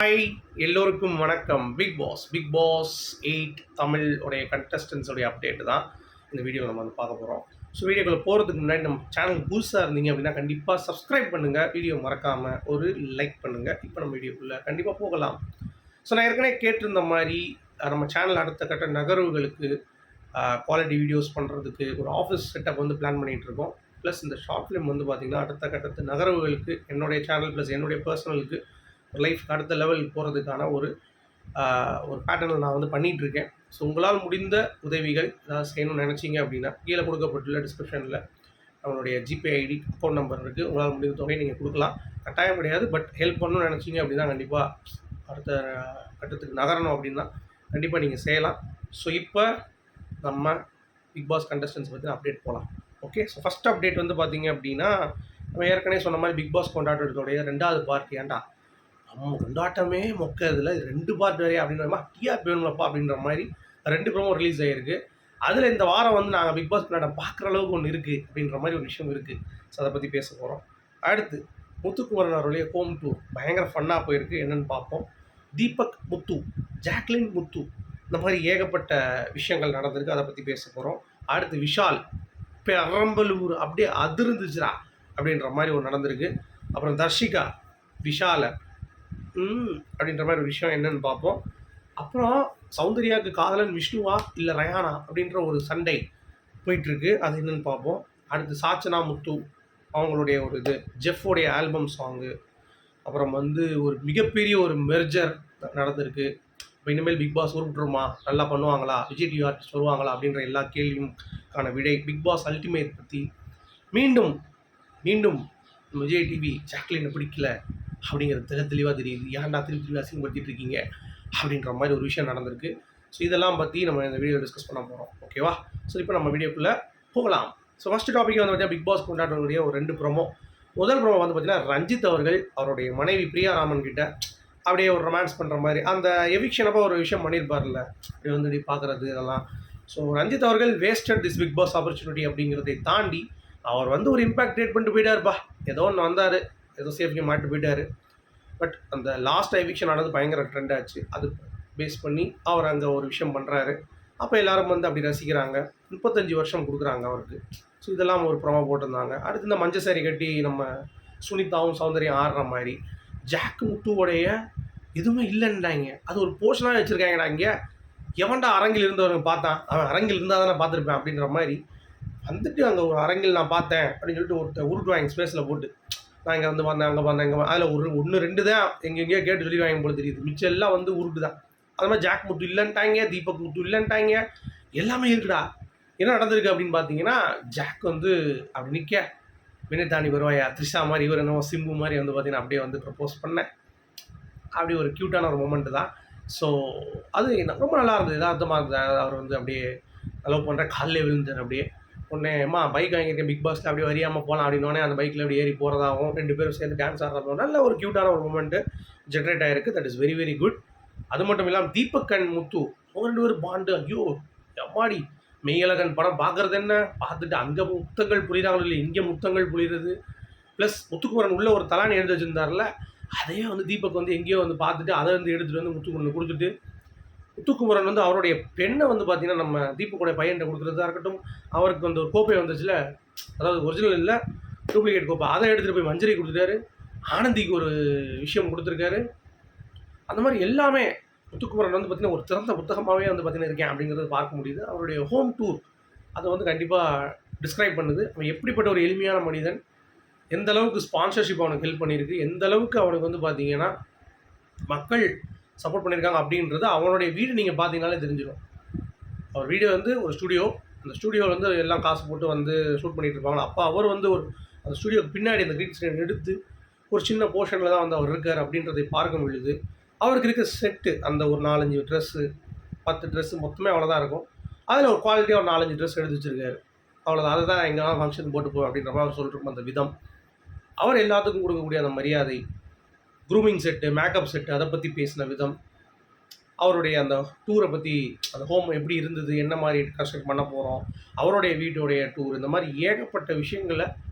Hi, எல்லோருக்கும் வணக்கம். Big pass 8 Tamil உடைய கண்டஸ்டன்ஸ் உடைய அப்டேட் தான் இந்த வீடியோவில் நம்ம வந்து பார்க்க போகிறோம். ஸோ வீடியோக்குள்ள போகிறதுக்கு முன்னாடி நம்ம சேனல் புதுசாக இருந்தீங்க அப்படின்னா கண்டிப்பாக சப்ஸ்கிரைப் பண்ணுங்கள், வீடியோ மறக்காமல் ஒரு லைக் பண்ணுங்கள். இப்போ நம்ம வீடியோக்குள்ளே கண்டிப்பாக போகலாம். ஸோ நான் ஏற்கனவே கேட்டிருந்த மாதிரி நம்ம சேனல் அடுத்த கட்ட நகர்வுகளுக்கு குவாலிட்டி வீடியோஸ் பண்ணுறதுக்கு ஒரு ஆஃபீஸ் செட்டப் வந்து பிளான் பண்ணிகிட்ருக்கோம். ப்ளஸ் இந்த ஷார்ட் ஃபிலிம் வந்து பார்த்திங்கன்னா அடுத்த கட்டத்து நகர்வுகளுக்கு என்னுடைய சேனல் ப்ளஸ் என்னுடைய பர்சனலுக்கு லைஃப்க்கு அடுத்த லெவலுக்கு போகிறதுக்கான ஒரு பேட்டர்னில் நான் வந்து பண்ணிகிட்ருக்கேன். ஸோ உங்களால் முடிந்த உதவிகள் ஏதாவது செய்யணும்னு நினச்சிங்க அப்படின்னா கீழே கொடுக்கப்பட்டுள்ள டிஸ்கிரிப்ஷனில் நம்மளுடைய ஜிபே ஐடி அக்கௌண்ட் நம்பர் இருக்குது. உங்களால் முடிந்த தொகையை நீங்கள் கொடுக்கலாம். கட்டாயம் கிடையாது, பட் ஹெல்ப் பண்ணணும்னு நினச்சிங்க அப்படின்னா கண்டிப்பாக அடுத்த கட்டத்துக்கு நகரணும் அப்படின்னா கண்டிப்பாக நீங்கள் செய்யலாம். ஸோ இப்போ நம்ம பிக் பாஸ் கண்டஸ்டன்ஸ் பற்றி அப்டேட் போகலாம். ஓகே, ஸோ ஃபஸ்ட் அப்டேட் வந்து பார்த்தீங்க அப்படின்னா நம்ம ஏற்கனவே சொன்ன மாதிரி பிக் பாஸ் கொண்டாட்டத்தோடைய 2வது பார்ட். ஏன்டா நம்ம கொண்டாட்டமே மொக்க இதில் 2 பார்ட் வரையா அப்படின்ற மாதிரி டிஆர்பி வேணும்லப்பா அப்படின்ற மாதிரி 2 ப்ரோமோ ரிலீஸ் ஆகிருக்கு. அதில் இந்த வாரம் வந்து நாங்கள் பிக் பாஸ் கொண்டாட்டம் பார்க்குற அளவுக்கு ஒன்று இருக்குது அப்படின்ற மாதிரி ஒரு விஷயம் இருக்குது. ஸோ அதை பற்றி பேச போகிறோம். அடுத்து முத்துக்குமரன் அவருடைய ஹோம் டூர் பயங்கர ஃபன்னாக போயிருக்கு. என்னென்னு பார்ப்போம். தீபக் முத்து, ஜாக்லின் முத்து, இந்த மாதிரி ஏகப்பட்ட விஷயங்கள் நடந்திருக்கு. அதை பற்றி பேச போகிறோம். அடுத்து விஷால் பெரம்பலூர் அப்படியே அதிர்ந்துச்சுரா அப்படின்ற மாதிரி ஒரு நடந்திருக்கு. அப்புறம் தர்ஷிகா விஷாலை அப்படின்ற மாதிரி ஒரு விஷயம் என்னன்னு பார்ப்போம். அப்புறம் சௌந்தர்யாவுக்கு காதலன் விஷ்ணுவா இல்லை ரயானா அப்படின்ற ஒரு சண்டை போயிட்டுருக்கு. அது என்னென்னு பார்ப்போம். அடுத்து சாச்சனா முத்து அவங்களுடைய ஒரு இது ஜெஃபோடைய ஆல்பம் சாங்கு. அப்புறம் வந்து ஒரு மிகப்பெரிய ஒரு மெர்ஜர் நடந்திருக்கு. இப்போ இனிமேல் பிக் பாஸ் உருட்டுருமா, நல்லா பண்ணுவாங்களா, விஜய் டிவி ஆர்டிஸ்ட் வருவாங்களா அப்படின்ற எல்லா கேள்வியும்கான விடை. பிக் பாஸ் அல்டிமேட் பற்றி மீண்டும் மீண்டும் விஜய் டிவி ஜாக்லினை பிடிக்கல அப்படிங்கிறது தெளிவாக தெரியுது. ஏன்டா திருப்பி அசிங்கப்படுத்திட்டு இருக்கீங்க அப்படின்ற மாதிரி ஒரு விஷயம் நடந்திருக்கு. ஸோ இதெல்லாம் பற்றி நம்ம இந்த வீடியோ டிஸ்கஸ் பண்ண போகிறோம். ஓகேவா? ஸோ இப்போ நம்ம வீடியோக்குள்ளே போகலாம். ஸோ ஃபஸ்ட்டு டாபிக் வந்து பார்த்தீங்கன்னா பிக் பாஸ் கொண்டாடக்கூடிய ஒரு 2 ப்ரோமோ. முதல் ப்ரோமோ வந்து பார்த்தீங்கன்னா ரஞ்சித் அவர்கள் அவருடைய மனைவி பிரியா ராமன் கிட்ட அப்படியே ஒரு ரொமான்ஸ் பண்ணுற மாதிரி அந்த எவிக்ஷனப்போ ஒரு விஷயம் பண்ணியிருப்பார்ல, அப்படி வந்து பார்க்குறது இதெல்லாம். ஸோ ரஞ்சித் அவர்கள் wasted this Bigg Boss opportunity அப்படிங்கிறதை தாண்டி அவர் வந்து ஒரு இம்பாக்ட் கிரியேட் பண்ணிட்டு போயிட்டாருப்பா. ஏதோ ஒன்று வந்தார், ஏதோ சேஃப்டியை மாட்டு போயிட்டார். பட் அந்த லாஸ்ட் எவிக்ஷன் ஆனது பயங்கர ட்ரெண்ட் ஆச்சு. அது பேஸ் பண்ணி அவர் அங்கே ஒரு விஷயம் பண்ணுறாரு. அப்போ எல்லோரும் வந்து அப்படி ரசிக்கிறாங்க. 35 வருஷம் கொடுக்குறாங்க அவருக்கு. ஸோ இதெல்லாம் ஒரு ப்ரோமோ போட்டிருந்தாங்க. அடுத்து இந்த மஞ்சள் சாரி கட்டி நம்ம சுனிதாவும் சௌந்தர்யம் ஆடுற மாதிரி ஜாக் முத்துவோடைய எதுவுமே இல்லைன்றாங்க. அது ஒரு போர்ஷனாக வச்சுருக்காங்கடா. இங்கே எவன்டா அரங்கில் இருந்தவங்க பார்த்தான், அவன் அரங்கில் இருந்தால் தானே பார்த்துருப்பேன் அப்படின்ற மாதிரி வந்துட்டு அங்கே ஒரு அரங்கில் நான் பார்த்தேன் அப்படின்னு சொல்லிட்டு ஒருத்தர் உருட்டுவாங்க ஸ்பேஸில் போட்டு. நான் இங்கே வந்து வந்தேன், அங்கே வந்தேன், இங்கே அதில் ஒரு 1-2 தான் எங்கெங்கேயோ கேட்டு சொல்லிடுவாங்க போல தெரியுது. மிச்சம் எல்லாம் வந்து உருட்டு தான். அது மாதிரி ஜாக் முத்து இல்லைன்ட்டாங்க, தீபக் முத்து இல்லைன்ட்டாங்க, எல்லாமே இருக்குடா. என்ன நடந்திருக்கு அப்படின்னு பார்த்தீங்கன்னா ஜாக் வந்து அப்படி நிற்க வினதானி வருவாயா த்ரிஷா மாதிரி, இவர் என்னவோ சிம்பு மாதிரி வந்து பார்த்தீங்கன்னா அப்படியே வந்து ப்ரப்போஸ் பண்ணேன். அப்படி ஒரு க்யூட்டான ஒரு மொமெண்ட்டு தான். ஸோ அது ரொம்ப நல்லா இருந்தது, யதார்த்தமாக இருந்தது. அவர் வந்து அப்படியே லவ் பண்ணுற காலில் விழுந்தார். அப்படியே உடனே அம்மா பைக் வாங்கியிருக்கேன் பிக் பாஸில் அப்படியே வரியாமல் போகலாம் அப்படின்னோடனே அந்த பைக்கில் அப்படி ஏறி போகிறதாகவும் 2 பேரும் சேர்ந்து டான்ஸ் ஆடுறதும் நல்ல ஒரு க்யூட்டான ஒரு மூமெண்ட்டு ஜென்ரேட் ஆகிருக்கு. That is very very good. அது மட்டும் இல்லாமல் தீபக் அண்ட் முத்து அவங்க 2 பேரும் பாண்டு, ஐயோ அம்மாடி மெய்யழகன் படம் பார்க்குறது என்ன, பார்த்துட்டு அங்கே முத்தங்கள் புரியுறாங்களோ இல்லை, இங்கே முத்தங்கள் புரியுறது. ப்ளஸ் முத்துக்குமரன் உள்ள ஒரு தலானி எழுதி வச்சுருந்தார்ல, அதையே வந்து தீபக் வந்து எங்கேயோ வந்து பார்த்துட்டு அதை வந்து எடுத்துகிட்டு வந்து முத்துக்குமரன் கொடுத்துட்டு, முத்துக்குமரன் வந்து அவருடைய பெண்ணை வந்து பார்த்தீங்கன்னா நம்ம தீபக்கோடைய பையன்கிட்ட கொடுக்குறதா இருக்கட்டும், அவருக்கு வந்து ஒரு கோப்பை வந்துச்சுல, அதாவது ஒரிஜினல் இல்லை டூப்ளிகேட் கோப்பை, அதை எடுத்துகிட்டு போய் மஞ்சரி கொடுத்துட்டாரு. ஆனந்திக்கு ஒரு விஷயம் கொடுத்துருக்காரு. அந்த மாதிரி எல்லாமே முத்துக்குமரன் வந்து பார்த்திங்கன்னா ஒரு திறந்த புத்தகமாகவே வந்து பார்த்திங்கன்னா இருக்கேன் அப்படிங்கிறது பார்க்க முடியுது. அவருடைய ஹோம் டூர் அதை வந்து கண்டிப்பாக டிஸ்கிரைப் பண்ணுது. அவன் எப்படிப்பட்ட ஒரு எளிமையான மனிதன், எந்த அளவுக்கு ஸ்பான்சர்ஷிப் அவனுக்கு ஹெல்ப் பண்ணியிருக்கு, எந்த அளவுக்கு அவனுக்கு வந்து பார்த்திங்கன்னா மக்கள் சப்போர்ட் பண்ணியிருக்காங்க அப்படின்றது அவனுடைய வீடு நீங்கள் பார்த்தீங்கனாலே தெரிஞ்சிடும். அவர் வீடு வந்து ஒரு ஸ்டூடியோ, அந்த ஸ்டூடியோவில் வந்து எல்லாம் காசு போட்டு வந்து ஷூட் பண்ணிகிட்டு இருப்பாங்க. அப்போ அவர் வந்து ஒரு அந்த ஸ்டூடியோக்கு பின்னாடி அந்த க்ரீன் ஸ்க்ரீன் எடுத்து ஒரு சின்ன போர்ஷனில் தான் வந்து அவர் இருக்கார் அப்படின்றதை பார்க்க முடியுது. அவருக்கு இருக்க செட்டு அந்த ஒரு 4-5 ட்ரெஸ்ஸு 10 ட்ரெஸ்ஸு மொத்தமே அவ்வளோதான் இருக்கும். அதில் ஒரு குவாலிட்டியாக ஒரு 4-5 ட்ரெஸ் எடுத்து வச்சுருக்காரு. அவ்வளோதான். அதை தான் எங்கேனாலும் ஃபங்க்ஷன் போட்டு போ அப்படின்ற மாதிரி அவர் சொல்லிட்டு அந்த விதம், அவர் எல்லாத்துக்கும் கொடுக்கக்கூடிய அந்த மரியாதை, க்ரூமிங் செட்டு, மேக்கப் செட்டு, அதை பற்றி பேசின விதம், அவருடைய அந்த டூரை பற்றி, அந்த ஹோம் எப்படி இருந்தது, என்ன மாதிரி கன்ஸ்ட்ரக்ட் பண்ண போகிறோம், அவருடைய வீட்டுடைய டூர், இந்த மாதிரி ஏகப்பட்ட விஷயங்களை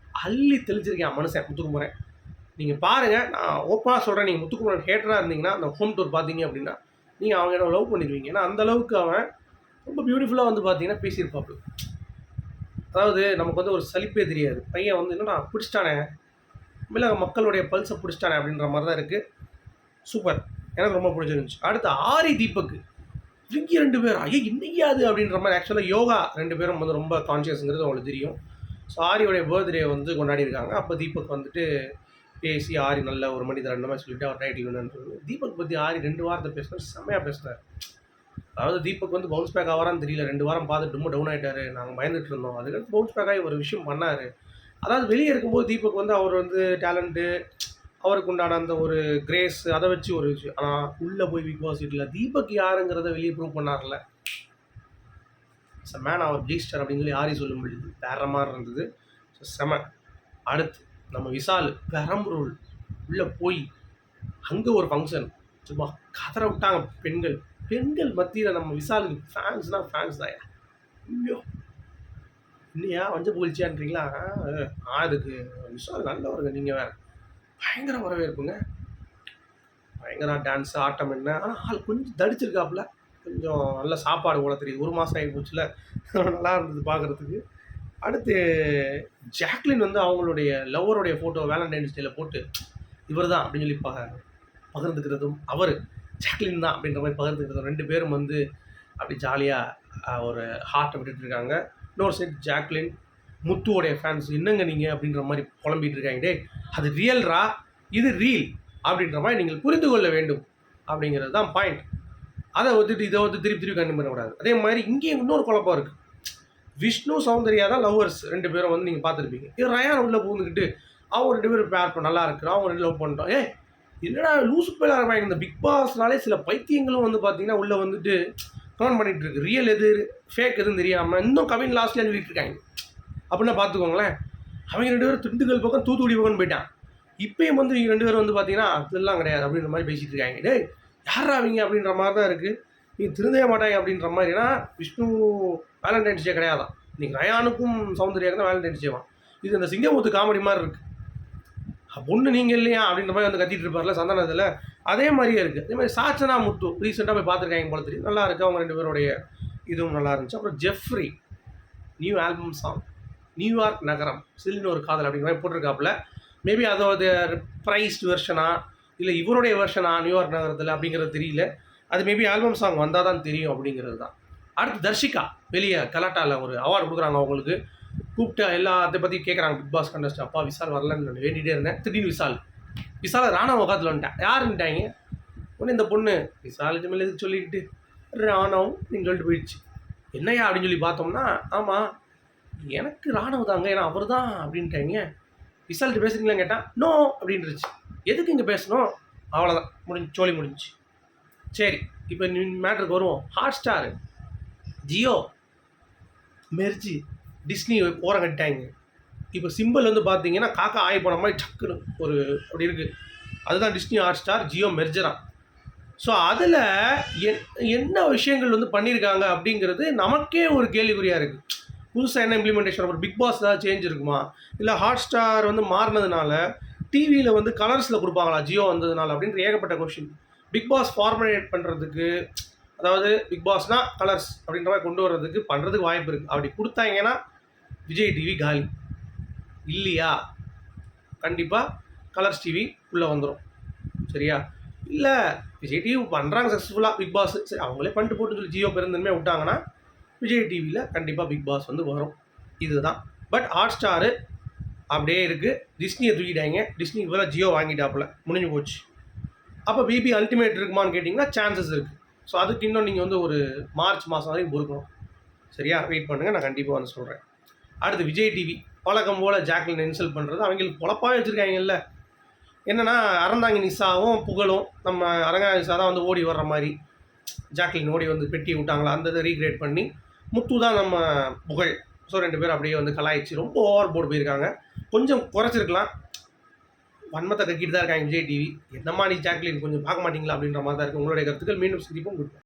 அள்ளி தெளிச்சிருக்கேன் மனுஷன் முத்துக்குமரன். நீங்கள் பாருங்கள், நான் ஓப்பனாக சொல்கிறேன், நீங்கள் முத்துக்குமரன் ஹேட்டராக இருந்தீங்கன்னா அந்த ஹோம் டூர் பார்த்தீங்க அப்படின்னா நீங்கள் அவங்க என்ன லவ் பண்ணிடுவீங்க. ஏன்னா அந்த அளவுக்கு அவன் ரொம்ப பியூட்டிஃபுல்லாக வந்து பார்த்தீங்கன்னா பேசியிருப்பாப்பு. அதாவது நமக்கு வந்து ஒரு சலிப்பே தெரியாது. பையன் வந்து என்னடா பிடிச்சிட்டானே, இல்லை மக்களுடைய பல்ஸை பிடிச்சிட்டானே அப்படின்ற மாதிரி தான் இருக்குது. சூப்பர், எனக்கு ரொம்ப பிடிச்சிருந்துச்சு. அடுத்து ஆரி தீபக், இவங்க 2 பேரும் ஐயோ இன்னைக்கு அது அப்படின்ற மாதிரி. ஆக்சுவலாக யோகா 2 பேரும் வந்து ரொம்ப கான்ஷியஸுங்கிறது அவங்களுக்கு தெரியும். ஸோ ஆரியோடைய பர்த்டே வந்து கொண்டாடிருக்காங்க. அப்போ தீபக் வந்துட்டு பேசி ஆரி நல்ல ஒரு மனிதர் அந்த மாதிரி சொல்லிட்டு அவர் டைட்டில் வேணும்னு தீபக் பற்றி ஆரி 2 வாரத்தை பேசினார், செம்மையாக பேசினார். அதாவது தீபக் வந்து பவுன்ஸ் பேக் ஆகிறான்னு தெரியல, 2 வாரம் பார்த்துட்டு ரொம்ப டவுன் ஆகிட்டாரு, நாங்கள் பயந்துட்டு இருந்தோம். அதுக்கடுத்து பவுன்ஸ் பேக் ஆகி ஒரு விஷயம் பண்ணார். அதாவது வெளியே இருக்கும்போது தீபக் வந்து அவர் வந்து டேலண்ட்டு, அவருக்கு உண்டான அந்த ஒரு கிரேஸ், அதை வச்சு ஒரு விஷயம். ஆனால் உள்ளே போய் பிக் பாஸ் வீட்டில் தீபக் யாருங்கிறத வெளியே ப்ரூவ் பண்ணார்ல, இட்ஸ் மேன் அவர் பீஸ்டர் அப்படின்னு சொல்லி ஆரி சொல்லும் பொழுது வேற மாதிரி இருந்தது. ஸோ செம. அடுத்து நம்ம விசால் பெரம்பலூர் உள்ளே போய் அங்கே ஒரு ஃபங்க்ஷன் சும்மா கதற விட்டாங்க பெண்கள். பெண்கள் மத்தியில் நம்ம விசாலுக்கு ஃபேன்ஸ்னால் ஃபேன்ஸ் தான். ஐயோ இல்லையா வஞ்ச புகழ்ச்சியான்றீங்களா? அதுக்கு விசால் நல்லவருங்க. நீங்கள் வேறு பயங்கர வரவேற்புங்க, பயங்கர டான்ஸு ஆட்டம் என்ன. ஆனால் ஆள் கொஞ்சம் தடிச்சிருக்காப்புல, கொஞ்சம் நல்ல சாப்பாடு போல தெரியுது. 1 மாதம் ஆகி போச்சுல, நல்லா இருந்தது பார்க்குறதுக்கு. அடுத்து ஜாக்லின் வந்து அவங்களுடைய லவ்வருடைய ஃபோட்டோ வேலண்டைன்ஸ் டேயில் போட்டு இவர் தான் அப்படின்னு சொல்லி பகிர்ந்துக்கிறதும், அவர் ஜாக்லின் தான் அப்படின்ற மாதிரி பகிர்ந்துக்கிறதும், 2 பேரும் வந்து அப்படி ஜாலியாக ஒரு ஹார்ட்டை விட்டுட்டு இருக்காங்க. இன்னொரு சைட் ஜாக்லின் முத்துவோடைய ஃபேன்ஸ் என்னங்க நீங்கள் அப்படின்ற மாதிரி புலம்பிகிட்டு இருக்காங்க. டே அது ரியல்ரா, இது ரீல் அப்படின்ற மாதிரி நீங்கள் புரிந்து கொள்ள வேண்டும் அப்படிங்கிறது தான் பாயிண்ட். அதை வந்துட்டு இதை வந்து திருப்பி கண்டிப்பாக பண்ணக்கூடாது. அதே மாதிரி இங்கேயும் இன்னொரு குழப்பம் இருக்குது. விஷ்ணு சௌந்தர்யா தான் லவ்வர்ஸ் 2 பேரும் வந்து நீங்கள் பார்த்துருப்பீங்க. இது ரயான் உள்ளே பூந்துக்கிட்டு அவங்க 2 பேரும் பேர் இப்போ நல்லா இருக்குது, அவங்க 2 லவ் பண்ணிட்டோம். என்னடா லூசு பேர் ஆரம்பிங்க. இந்த பிக் பாஸ்னாலே சில பைத்தியங்களும் வந்து பார்த்தீங்கன்னா உள்ளே வந்துட்டு கமெண்ட் பண்ணிகிட்டு இருக்கு. ரியல் எது ஃபேக் எதுன்னு தெரியாமல் இன்னும் கவின் லாஸ்ட்லேயே சொல்லிட்டு இருக்காங்க. அப்படின்னா பார்த்துக்கோங்களேன். அவங்க 2 பேரும் திண்டுக்கல் பக்கம் தூத்துக்குடி பக்கம் போயிட்டான். இப்போயும் வந்து இவங்க 2 பேரும் வந்து பார்த்தீங்கன்னா அதெல்லாம் கிடையாது அப்படின்ற மாதிரி பேசிகிட்டு இருக்காங்க. டேய் யாரா அவங்க அப்படின்ற மாதிரி தான் இருக்குது. நீங்கள் திருந்தவே மாட்டாங்க அப்படின்ற மாதிரி. ஏன்னா விஷ்ணு வேலண்டைன்ஸ் டே கிடையாதான், இன்றைக்கி ரயானுக்கும் சௌந்தர்யாவுக்கு தான் வேலண்டைன்ஸ் டேவான். இது இந்த சிங்கமுத்து காமெடி மாதிரி இருக்குது. பொண்ணு நீங்கள் இல்லையா அப்படின்ற மாதிரி வந்து கத்திட்டு இருப்பார்ல சந்தானத்தில், அதே மாதிரியே இருக்குது. அதே மாதிரி சாச்சனா முத்து ரீசெண்டாக போய் பார்த்துருக்காங்க போல தெரியும், நல்லா இருக்குது. அவங்க 2 பேருடைய இதுவும் நல்லா இருந்துச்சு. அப்புறம் Jeffrey new album song New York நகரம் சில்லுன்னு ஒரு காதல் அப்படிங்கிற மாதிரி போட்டிருக்காப்புல. மேபி அதோட ப்ரைஸ்டு வெர்ஷனா இல்லை இவருடைய வெர்ஷனா நியூயார்க் நகரத்தில் அப்படிங்கிறது தெரியல. அது மேபி ஆல்பம் சாங் வந்தால் தான் தெரியும் அப்படிங்கிறது தான். அடுத்து தர்ஷிகா வெளியே கலாட்டாவில் ஒரு அவார்டு கொடுக்குறாங்க அவங்களுக்கு. கூப்பிட்டு எல்லாத்தை பற்றி கேட்குறாங்க பிக் பாஸ் கண்டஸ்ட். அப்பா விசால் வரலன்னு நான் வேண்டிகிட்டே இருந்தேன். திடீர்னு விசால் ராணுவ உட்காத்துல வந்துட்டேன். யாருன்ட்டாங்க உடனே இந்த பொண்ணு விசாலுக்கு மேலே எதுக்கு சொல்லிக்கிட்டு ராணுவம் அப்படின்னு சொல்லிட்டு போயிடுச்சு. என்னையா அப்படின்னு சொல்லி பார்த்தோம்னா, ஆமாம் எனக்கு ராணுவம் தாங்க, ஏன்னா அவர் தான் அப்படின்ட்டாங்க. விசால்ட்டு பேசுகிறீங்களான்னு கேட்டால் நோ அப்படின்ட்டுருச்சு. எதுக்கு இங்கே பேசணும், அவ்வளோதான் முடிஞ்சு, சோழி முடிஞ்சு. சரி இப்போ மேட்ருக்கு வருவோம். ஹாட் ஸ்டாரு, ஜியோ மெர்ஜி, டிஸ்னி ஓரம் கட்டிட்டாங்க. இப்போ சிம்பிள் வந்து பார்த்தீங்கன்னா காக்கா ஆகி போன மாதிரி டக்குன்னு ஒரு அப்படி இருக்குது. அதுதான் டிஸ்னி ஹாட் ஸ்டார் ஜியோ மெர்ஜரான். ஸோ அதில் என்ன விஷயங்கள் வந்து பண்ணியிருக்காங்க அப்படிங்கிறது நமக்கே ஒரு கேள்விக்குறியாக இருக்குது. புதுசாக என்ன இம்ப்ளிமெண்டேஷன், அப்புறம் பிக் பாஸ் ஏதாவது சேஞ்ச் இருக்குமா, இல்லை ஹாட் ஸ்டார் வந்து மாறினதுனால டிவியில் வந்து கலர்ஸில் கொடுப்பாங்களா ஜியோ வந்ததுனால அப்படின்ற ஏகப்பட்ட கொஷின். பிக் பாஸ் ஃபார்முலேட் பண்ணுறதுக்கு, அதாவது பிக் பாஸ்னால் கலர்ஸ் அப்படின்ற மாதிரி கொண்டு வர்றதுக்கு பண்ணுறதுக்கு வாய்ப்பு இருக்குது. அப்படி கொடுத்தாங்கன்னா விஜய் டிவி காலி இல்லையா, கண்டிப்பாக கலர்ஸ் டிவி உள்ளே வந்துடும். சரியா? இல்லை விஜய் டிவி பண்ணுறாங்க சக்ஸஸ்ஃபுல்லாக பிக் பாஸ், சரி அவங்களே பண்ணிட்டு போட்டு சொல்லி ஜியோ பெருந்தன்மையாக விட்டாங்கன்னா விஜய் டிவியில் கண்டிப்பாக பிக் பாஸ் வந்து வரும். இதுதான். பட் ஹாட் ஸ்டாரு அப்படியே இருக்குது. டிஸ்னியை தூக்கிட்டாங்க. டிஸ்னி இப்போ ஜியோ வாங்கிட்டாப்புல, முடிஞ்சு போச்சு. அப்போ பிபி அல்டிமேட் இருக்குமான்னு கேட்டிங்கன்னா சான்சஸ் இருக்குது. ஸோ அதுக்கு இன்னும் நீங்கள் வந்து ஒரு மார்ச் மாதம் வரைக்கும் பொறுக்கணும். சரியா? வெயிட் பண்ணுங்கள், நான் கண்டிப்பாக வந்து சொல்கிறேன். அடுத்து விஜய் டிவி பழக்கம் போல் ஜாக்லின் இன்சல்ட் பண்ணுறது அவங்களுக்கு பொழப்பாகவே வச்சுருக்காங்கல்ல. என்னென்னா அறந்தாங்கி நிசாவும் புகழும், நம்ம அரங்காங்கி நிசா தான் வந்து ஓடி வர்ற மாதிரி ஜாக்லின் ஓடி வந்து பெட்டி விட்டாங்களா, அந்த இதை ரீக்ரியேட் பண்ணி முத்து தான் நம்ம புகழ். ஸோ 2 பேரும் அப்படியே வந்து கலாய்ச்சி ரொம்ப ஓவர் போர்டு போயிருக்காங்க. கொஞ்சம் குறைச்சிருக்கலாம், வன்மத்தை கக்கிட்டு தான் இருக்காங்க விஜய் டிவி. என்னம்மா நீ ஜாக்லின் கொஞ்சம் பார்க்க மாட்டீங்களா அப்படின்ற மாதிரி தான் இருக்குது. உங்களுடைய கருத்துக்கள் மீண்டும் சிரிப்போம். குட்.